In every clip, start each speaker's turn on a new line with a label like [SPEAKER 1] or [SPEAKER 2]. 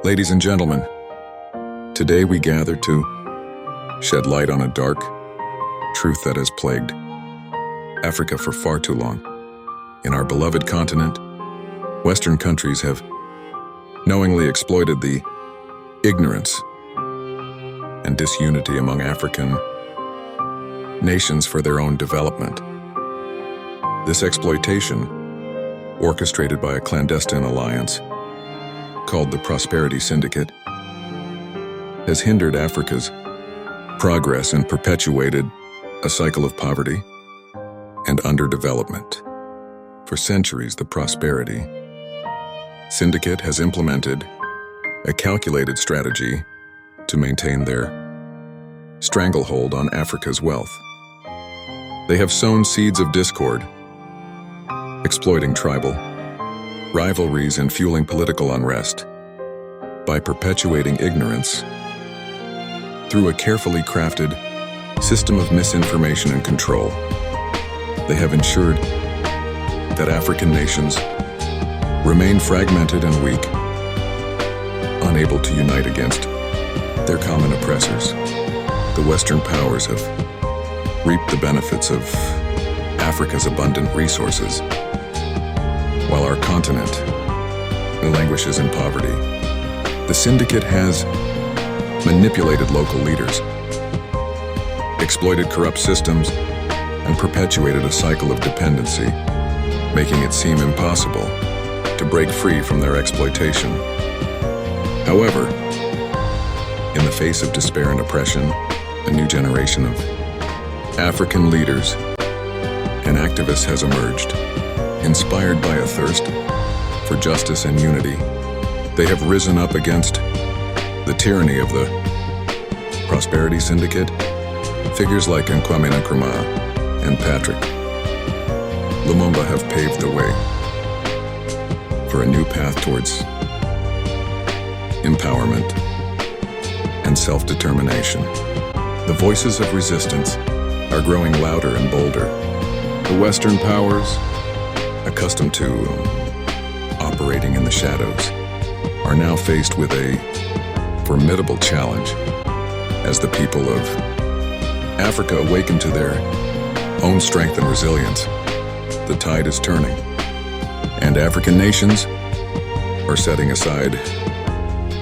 [SPEAKER 1] Ladies and gentlemen, today we gather to shed light on a dark truth that has plagued Africa for far too long. In our beloved continent, Western countries have knowingly exploited the ignorance and disunity among African nations for their own development. This exploitation, orchestrated by a clandestine alliance called the Prosperity Syndicate, has hindered Africa's progress and perpetuated a cycle of poverty and underdevelopment. For centuries, the Prosperity Syndicate has implemented a calculated strategy to maintain their stranglehold on Africa's wealth. They have sown seeds of discord, exploiting tribal rivalries and fueling political unrest by perpetuating ignorance through a carefully crafted system of misinformation and control. They have ensured that African nations remain fragmented and weak, unable to unite against their common oppressors. The Western powers have reaped the benefits of Africa's abundant resources, while our continent languishes in poverty. The syndicate has manipulated local leaders, exploited corrupt systems, and perpetuated a cycle of dependency, making it seem impossible to break free from their exploitation. However, in the face of despair and oppression, a new generation of African leaders and activists has emerged. Inspired by a thirst for justice and unity, they have risen up against the tyranny of the Prosperity Syndicate. Figures like Kwame Nkrumah and Patrick Lumumba have paved the way for a new path towards empowerment and self-determination. The voices of resistance are growing louder and bolder. The Western powers, accustomed to operating in the shadows, are now faced with a formidable challenge. As the people of Africa awaken to their own strength and resilience, the tide is turning, and African nations are setting aside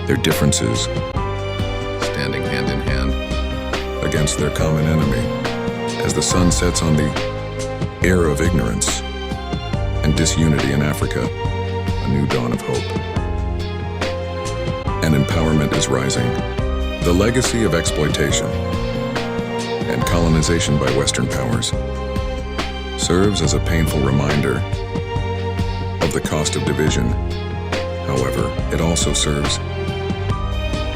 [SPEAKER 1] their differences, standing hand in hand against their common enemy. As the sun sets on the era of ignorance and disunity in Africa, a new dawn of hope and empowerment is rising. The legacy of exploitation and colonization by Western powers serves as a painful reminder of the cost of division. However, it also serves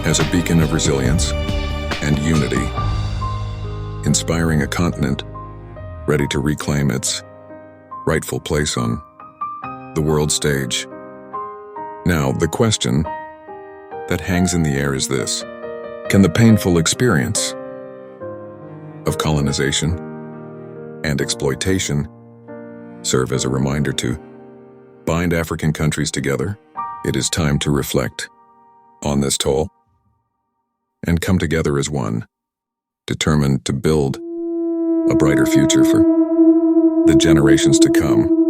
[SPEAKER 1] as a beacon of resilience and unity, inspiring a continent ready to reclaim its rightful place on the world stage. Now, the question that hangs in the air is this: can the painful experience of colonization and exploitation serve as a reminder to bind African countries together? It is time to reflect on this toll and come together as one, determined to build a brighter future for the generations to come.